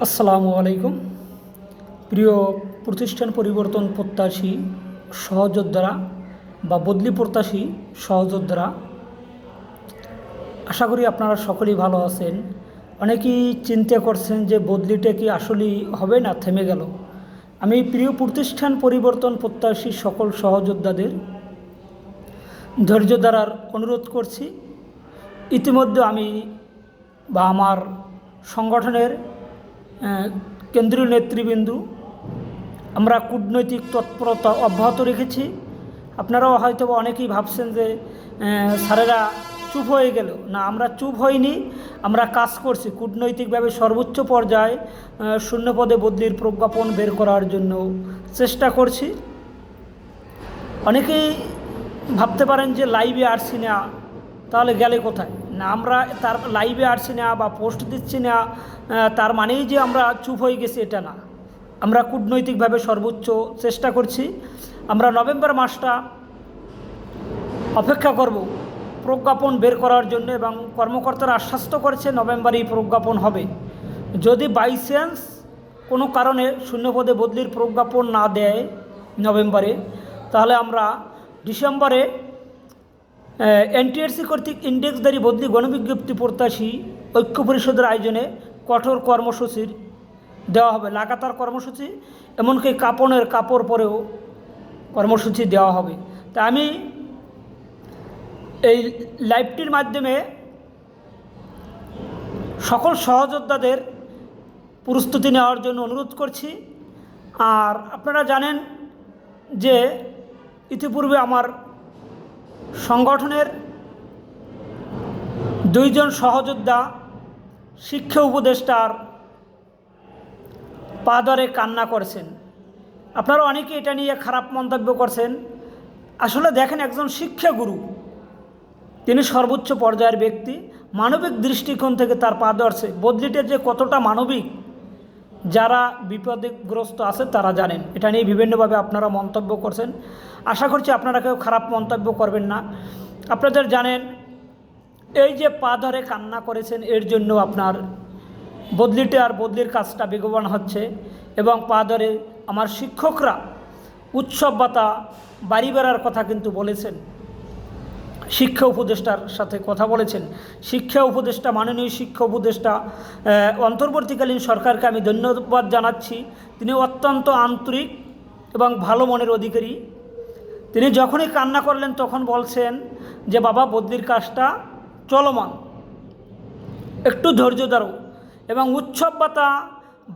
আসসালামু আলাইকুম। প্রিয় প্রতিষ্ঠান পরিবর্তন প্রত্যাশী সহযোদ্ধারা বা বদলি প্রত্যাশী সহযোদ্ধারা, আশা করি আপনারা সকলেই ভালো আছেন। অনেকেই চিন্তা করছেন যে বদলিটা কি আসলেই হবে না থেমে গেল। আমি প্রিয় প্রতিষ্ঠান পরিবর্তন প্রত্যাশী সকল সহযোদ্ধাদের ধৈর্য ধরার অনুরোধ করছি। ইতিমধ্যে আমি বা আমার সংগঠনের কেন্দ্রীয় নেতৃবৃন্দ আমরা কূটনৈতিক তৎপরতা অব্যাহত রেখেছি। আপনারাও হয়তো অনেকেই ভাবছেন যে স্যারেরা চুপ হয়ে গেল। না, আমরা চুপ হইনি, আমরা কাজ করছি কূটনৈতিকভাবে সর্বোচ্চ পর্যায়ে শূন্যপদে বদলির প্রজ্ঞাপন বের করার জন্য চেষ্টা করছি। অনেকেই ভাবতে পারেন যে লাইভে আসছি না, তাহলে গেলে কোথায়? না, আমরা তার লাইভে আসছি না বা পোস্ট দিচ্ছি না তার মানেই যে আমরা চুপ হয়ে গেছি এটা না। আমরা কূটনৈতিকভাবে সর্বোচ্চ চেষ্টা করছি। আমরা নভেম্বর মাসটা অপেক্ষা করব প্রজ্ঞাপন বের করার জন্য, এবং কর্মকর্তারা আশ্বস্ত করেছে নভেম্বরেই প্রজ্ঞাপন হবে। যদি বাই চান্স কোনো কারণে শূন্যপদে বদলির প্রজ্ঞাপন না দেয় নভেম্বরে, তাহলে আমরা ডিসেম্বরে এনটিআরসি কর্তৃক ইন্ডেক্সধারী বদলি গণবিজ্ঞপ্তি প্রত্যাশী ঐক্য পরিষদের আয়োজনে কঠোর কর্মসূচির দেওয়া হবে, লাগাতার কর্মসূচি, এমনকি কাপড় পরেও কর্মসূচি দেওয়া হবে। তা আমি এই লাইভটির মাধ্যমে সকল সহযোদ্ধাদের প্রস্তুতি নেওয়ার জন্য অনুরোধ করছি। আর আপনারা জানেন যে ইতিপূর্বে আমার সংগঠনের দুইজন সহযোদ্ধা শিক্ষা উপদেষ্টার পা ধরে কান্না করছেন। আপনারা অনেকে এটা নিয়ে খারাপ মন্তব্য করছেন। আসলে দেখেন, একজন শিক্ষাগুরু, তিনি সর্বোচ্চ পর্যায়ের ব্যক্তি, মানবিক দৃষ্টিকোণ থেকে তার পা ধরছে। বদলিটা যে কতটা মানবিক, যারা বিপদগ্রস্ত আছে তারা জানেন। এটা নিয়ে বিভিন্নভাবে আপনারা মন্তব্য করছেন। আশা করছি আপনারা কেউ খারাপ মন্তব্য করবেন না। আপনাদের জানেন, এই যে পা ধরে কান্না করেছেন, এর জন্য আপনার বদলিটা আর বদলির কাজটা বেগবান হচ্ছে। এবং পা ধরে আমার শিক্ষকরা উৎসব ভাতা বাড়ি বেড়ার কথা কিন্তু বলেছেন, শিক্ষা উপদেষ্টার সাথে কথা বলেছেন। শিক্ষা উপদেষ্টা, মাননীয় শিক্ষা উপদেষ্টা অন্তর্বর্তীকালীন সরকারকে আমি ধন্যবাদ জানাচ্ছি। তিনি অত্যন্ত আন্তরিক এবং ভালো মনের অধিকারী। তিনি যখনই কান্না করলেন তখন বলছেন যে বাবা, বদলির কাজটা চলমান, একটু ধৈর্য ধরো। এবং উৎসব ভাতা,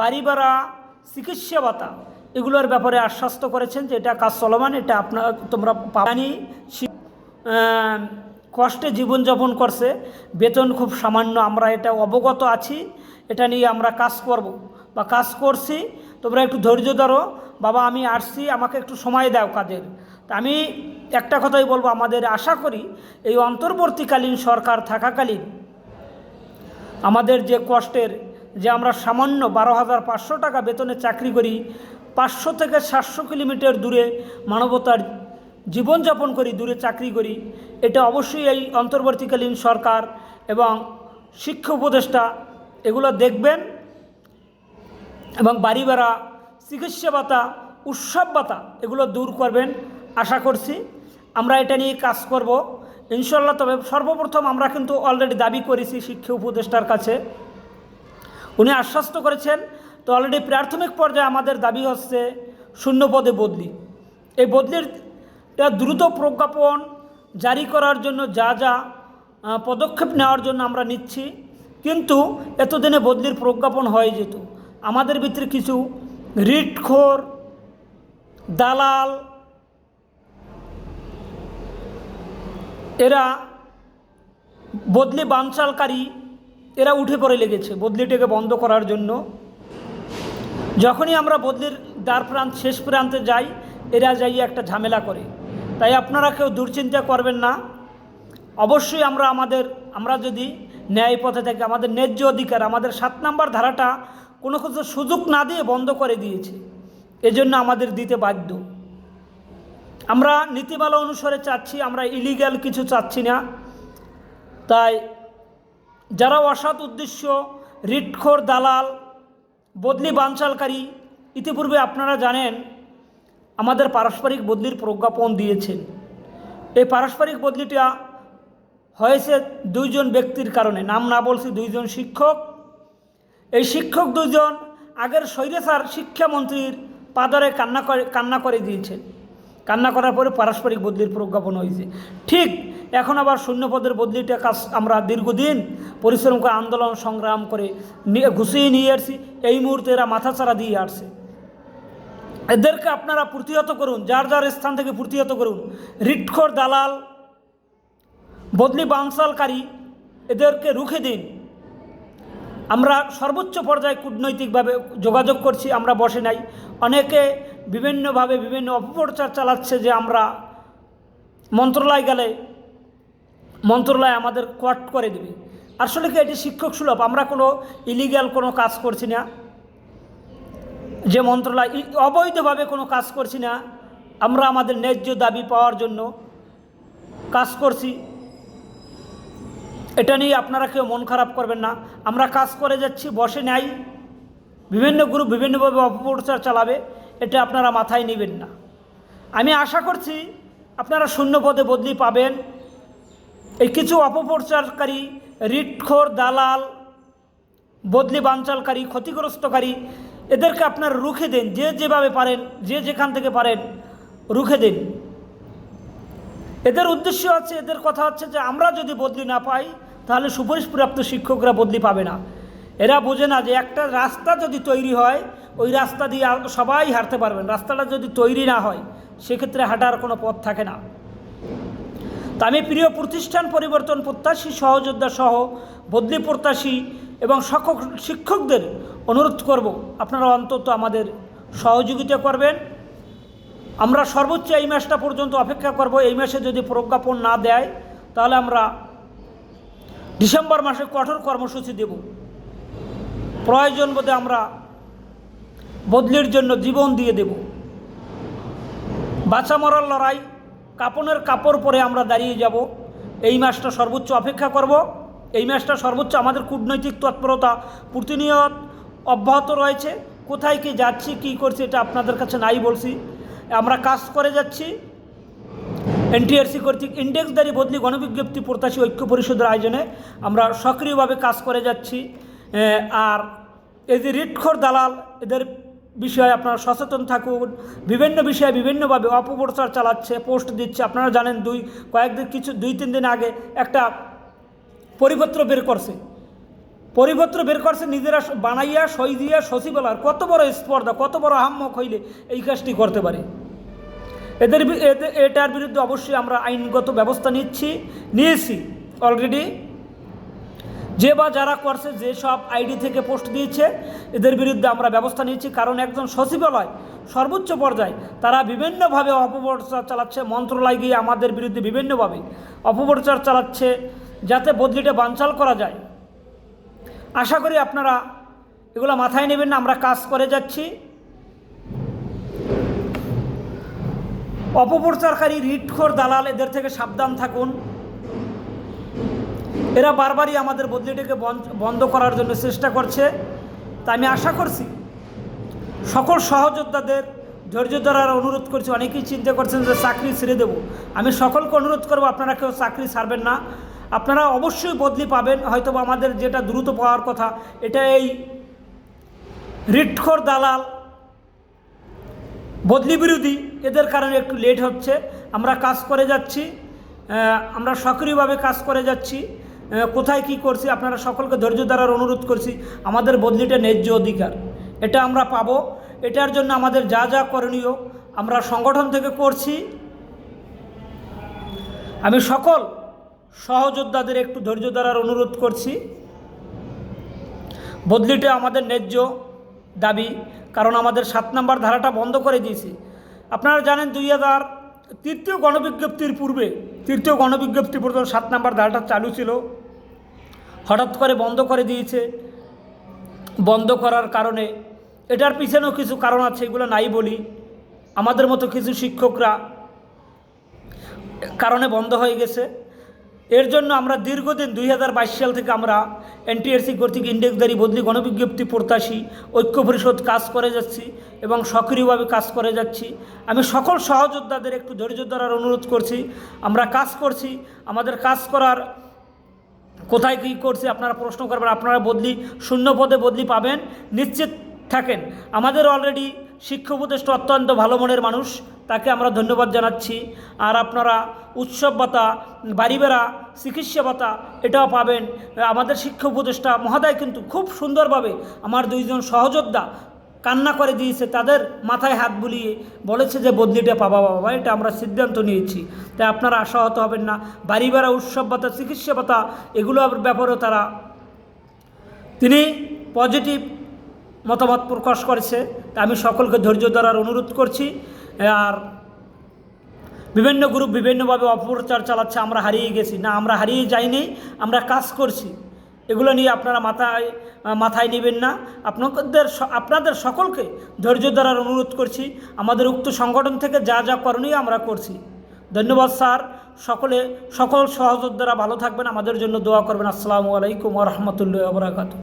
বাড়ি ভাড়া, চিকিৎসা ভাতা, এগুলোর ব্যাপারে আশ্বস্ত করেছেন যে এটা কাজ চলমান, এটা তোমরা পাবানি। কষ্টে জীবনযাপন করছে, বেতন খুব সামান্য, আমরা এটা অবগত আছি। এটা নিয়ে আমরা কাজ করব বা কাজ করছি। তোমরা একটু ধৈর্য ধরো বাবা, আমি আসছি, আমাকে একটু সময় দাও কাজের। তা আমি একটা কথাই বলবো, আমাদের আশা করি এই অন্তর্বর্তীকালীন সরকার থাকাকালীন আমাদের যে কষ্টের, যে আমরা সামান্য 12,500 টাকা বেতনে চাকরি করি, 500 থেকে 700 কিলোমিটার দূরে মানবতার জীবনযাপন করি, দূরে চাকরি করি, এটা অবশ্যই এই অন্তর্বর্তীকালীন সরকার এবং শিক্ষা উপদেষ্টা এগুলো দেখবেন এবং বাড়ি ভাড়া, চিকিৎসা ভাতা, উৎসব ভাতা এগুলো দূর করবেন আশা করছি। আমরা এটা নিয়ে কাজ করব ইনশাল্লাহ। তবে সর্বপ্রথম আমরা কিন্তু অলরেডি দাবি করেছি শিক্ষা উপদেষ্টার কাছে, উনি আশ্বস্ত করেছেন। তো অলরেডি প্রাথমিক পর্যায়ে আমাদের দাবি হচ্ছে শূন্যপদে বদলি। এই বদলির দ্রুত প্রজ্ঞাপন জারি করার জন্য যা যা পদক্ষেপ নেওয়ার জন্য আমরা নিচ্ছি। কিন্তু এতদিনে বদলির প্রজ্ঞাপন হয়ে যেত। আমাদের ভিতরে কিছু রিটখোর, দালাল, এরা বদলি বানচালকারী, এরা উঠে পড়ে লেগেছে বদলিটাকে বন্ধ করার জন্য। যখনই আমরা বদলির শেষ প্রান্তে যাই, এরা যাই একটা ঝামেলা করে। তাই আপনারা কেউ দুশ্চিন্তা করবেন না। অবশ্যই আমরা যদি ন্যায় পথে থাকি, আমাদের ন্যায্য অধিকার, আমাদের 7 নম্বর ধারাটা কোনো কিছু সুযোগ না দিয়ে বন্ধ করে দিয়েছে, এজন্য আমাদের দিতে বাধ্য। আমরা নীতিমালা অনুসারে চাচ্ছি, আমরা ইলিগ্যাল কিছু চাচ্ছি না। তাই যারা অসৎ উদ্দেশ্য, রিটখোর, দালাল, বদলি বানচালকারী ইতিপূর্বে আপনারা জানেন আমাদের পারস্পরিক বদলির প্রজ্ঞাপন দিয়েছেন। এই পারস্পরিক বদলিটা হয়েছে দুইজন ব্যক্তির কারণে, নাম না বলছি, দুইজন শিক্ষক। এই শিক্ষক দুইজন আগের স্বৈরাচার শিক্ষামন্ত্রীর পাদরে কান্না করে দিয়েছেন। কান্না করার পরে পারস্পরিক বদলির প্রজ্ঞাপন হয়েছে। ঠিক এখন আবার শূন্যপদের বদলিটা কাজ আমরা দীর্ঘদিন পরিশ্রম করে আন্দোলন সংগ্রাম করে গুছিয়ে নিয়ে আসছি। এই মুহূর্তে এরা মাথাচাড়া দিয়ে আসছে। এদেরকে আপনারা প্রতিহত করুন, যার যার স্থান থেকে প্রতিহত করুন। রিটখোর দালাল, বদলি বানচালকারী, এদেরকে রুখে দিন। আমরা সর্বোচ্চ পর্যায়ে কূটনৈতিকভাবে যোগাযোগ করছি, আমরা বসে নাই। অনেকে বিভিন্নভাবে বিভিন্ন অপপ্রচার চালাচ্ছে যে আমরা মন্ত্রণালয় গেলে মন্ত্রণালয় আমাদের কোয়ার্ট করে দেবে। আসলে কি এটি শিক্ষক সুলভ? আমরা কোনো ইলিগ্যাল কোনো কাজ করছি না, যে মন্ত্রণালয় অবৈধভাবে কোনো কাজ করছি না। আমরা আমাদের ন্যায্য দাবি পাওয়ার জন্য কাজ করছি। এটা নিয়ে আপনারা কেউ মন খারাপ করবেন না। আমরা কাজ করে যাচ্ছি, বসে নাই। বিভিন্ন গ্রুপ বিভিন্নভাবে অপপ্রচার চালাবে, এটা আপনারা মাথায় নেবেন না। আমি আশা করছি আপনারা শূন্যপদে বদলি পাবেন। এই কিছু অপপ্রচারকারী, রিটখোর দালাল, বদলি বানচালকারী, ক্ষতিগ্রস্তকারী, এদেরকে আপনারা রুখে দিন। যে যেভাবে পারেন, যে যেখান থেকে পারেন রুখে দিন। এদের উদ্দেশ্য হচ্ছে, এদের কথা হচ্ছে যে আমরা যদি বদলি না পাই তাহলে সুপারিশপ্রাপ্ত শিক্ষকরা বদলি পাবে না। এরা বোঝে না যে একটা রাস্তা যদি তৈরি হয়, ওই রাস্তা দিয়ে সবাই হাঁটতে পারবেন। রাস্তাটা যদি তৈরি না হয়, সেক্ষেত্রে হাঁটার কোনো পথ থাকে না। তা আমি প্রিয় প্রতিষ্ঠান পরিবর্তন প্রত্যাশী সহযোদ্ধা সহ বদলি প্রত্যাশী এবং শিক্ষকদের অনুরোধ করব, আপনারা অন্তত আমাদের সহযোগিতা করবেন। আমরা সর্বোচ্চ এই মাসটা পর্যন্ত অপেক্ষা করব। এই মাসে যদি প্রজ্ঞাপন না দেয় তাহলে আমরা ডিসেম্বর মাসে কঠোর কর্মসূচি দেব। প্রয়োজন বোধে আমরা বদলির জন্য জীবন দিয়ে দেব। বাঁচা মরার লড়াই, কাপনের কাপড় পরে আমরা দাঁড়িয়ে যাব। এই মাসটা সর্বোচ্চ অপেক্ষা করব। এই মাসটা সর্বোচ্চ আমাদের কূটনৈতিক তৎপরতা প্রতিনিয়ত অব্যাহত রয়েছে। কোথায় কি যাচ্ছি, কি করছি, এটা আপনাদের কাছে নাই বলছি। আমরা কাজ করে যাচ্ছি। এনটিআরসি কর্তৃক ইন্ডেক্সধারী বদলি গণবিজ্ঞপ্তি প্রত্যাশী ঐক্য পরিষদের আয়োজনে আমরা সক্রিয়ভাবে কাজ করে যাচ্ছি। আর এই যে রিটখোর দালাল, এদের বিষয়ে আপনারা সচেতন থাকুন। বিভিন্ন বিষয়ে বিভিন্নভাবে অপপ্রচার চালাচ্ছে, পোস্ট দিচ্ছে। আপনারা জানেন দুই তিন দিন আগে একটা পরিপত্র বের করছে, নিজেরা বানাইয়া সই দিয়া সচিবালয়। কত বড় স্পর্ধা, কত বড় আহাম্মক হইলে এই কাজটি করতে পারে। এটার বিরুদ্ধে অবশ্যই আমরা আইনগত ব্যবস্থা নিয়েছি অলরেডি। যে বা যারা করছে, যে সব আইডি থেকে পোস্ট দিয়েছে, এদের বিরুদ্ধে আমরা ব্যবস্থা নিয়েছি। কারণ একজন সচিবালয় সর্বোচ্চ পর্যায়ে তারা বিভিন্নভাবে অপপ্রচার চালাচ্ছে। মন্ত্রণালয় গিয়ে আমাদের বিরুদ্ধে বিভিন্নভাবে অপপ্রচার চালাচ্ছে, যাতে বদলিটা বানচাল করা যায়। আশা করি আপনারা এগুলো মাথায় নেবেন না। আমরা কাজ করে যাচ্ছি। অপপ্রচারকারী, রিটখোর দালাল, এদের থেকে সাবধান থাকুন। এরা বারবারই আমাদের বদলিটাকে বন্ধ করার জন্য চেষ্টা করছে। তা আমি আশা করছি সকল সহযোদ্ধাদের ধৈর্য ধরার অনুরোধ করছি। অনেকেই চিন্তা করছেন যে চাকরি ছেড়ে দেব। আমি সকলকে অনুরোধ করব, আপনারা কেউ চাকরি ছাড়বেন না। আপনারা অবশ্যই বদলি পাবেন। হয়তো আমাদের যেটা দ্রুত পাওয়ার কথা, এটা এই রিটখোর দালাল, বদলি বিরোধী, এদের কারণে একটু লেট হচ্ছে। আমরা কাজ করে যাচ্ছি, আমরা সক্রিয়ভাবে কাজ করে যাচ্ছি। কোথায় কি করছি আপনারা সকলকে ধৈর্য ধরার অনুরোধ করছি। আমাদের বদলিটা ন্যায্য অধিকার, এটা আমরা পাবো। এটার জন্য আমাদের যা যা করণীয় আমরা সংগঠন থেকে করছি। আমি সকল সহযোদ্ধাদের একটু ধৈর্য ধরার অনুরোধ করছি। বদলিটা আমাদের ন্যায্য দাবি, কারণ আমাদের 7 নম্বর ধারাটা বন্ধ করে দিয়েছে। আপনারা জানেন 2000 তৃতীয় গণবিজ্ঞপ্তির পূর্বে, তৃতীয় গণবিজ্ঞপ্তি পর্যন্ত 7 নম্বর ধারাটা চালু ছিল। হঠাৎ করে বন্ধ করে দিয়েছে। বন্ধ করার কারণে এটার পিছনেও কিছু কারণ আছে, এগুলো নাই বলি। আমাদের মতো কিছু শিক্ষকরা কারণে বন্ধ হয়ে গেছে। এর জন্য আমরা দীর্ঘদিন 2022 সাল থেকে আমরা এনটিআরসি কর্তৃক ইন্ডেক্সধারী বদলি গণবিজ্ঞপ্তি প্রত্যাশী ঐক্য পরিষদ কাজ করে যাচ্ছি এবং সক্রিয়ভাবে কাজ করে যাচ্ছি। আমি সকল সহযোদ্ধাদের একটু ধৈর্য ধরার অনুরোধ করছি। আমরা কাজ করছি, আমাদের কাজ করার কোথায় কী করছি আপনারা প্রশ্ন করবেন। আপনারা বদলি শূন্য পদে বদলি পাবেন, নিশ্চিত থাকেন। আমাদের অলরেডি শিক্ষা উপদেষ্টা অত্যন্ত ভালো মনের মানুষ, তাকে আমরা ধন্যবাদ জানাচ্ছি। আর আপনারা উৎসব ভাতা, বাড়ি বেড়া, চিকিৎসা ভাতা এটাও পাবেন। আমাদের শিক্ষা উপদেষ্টা মহোদয় কিন্তু খুব সুন্দরভাবে আমার দুইজন সহযোদ্ধা কান্না করে দিয়েছে, তাদের মাথায় হাত বুলিয়ে বলেছে যে বদলিটা পাবা বাবা, এটা আমরা সিদ্ধান্ত নিয়েছি। তাই আপনারা আশাহত হবেন না। বাড়ি বেড়া, উৎসব ভাতা, চিকিৎসা ভাতা এগুলোর ব্যাপারেও তিনি পজিটিভ মতামত প্রকাশ করেছে। তা আমি সকলকে ধৈর্য ধরার অনুরোধ করছি। আর বিভিন্ন গ্রুপ বিভিন্নভাবে অপপ্রচার চালাচ্ছে আমরা হারিয়ে গেছি, না আমরা হারিয়ে যাইনি, আমরা কাজ করছি। এগুলো নিয়ে আপনারা মাথায় নেবেন না। আপনাদের সকলকে ধৈর্য ধরার অনুরোধ করছি। আমাদের উক্ত সংগঠন থেকে যা যা করণীয় আমরা করছি। ধন্যবাদ স্যার। সকল সহযোদ্ধারা ভালো থাকবেন, আমাদের জন্য দোয়া করবেন। আসসালামু আলাইকুম ওয়া রাহমাতুল্লাহি ওয়া বারাকাতুহু।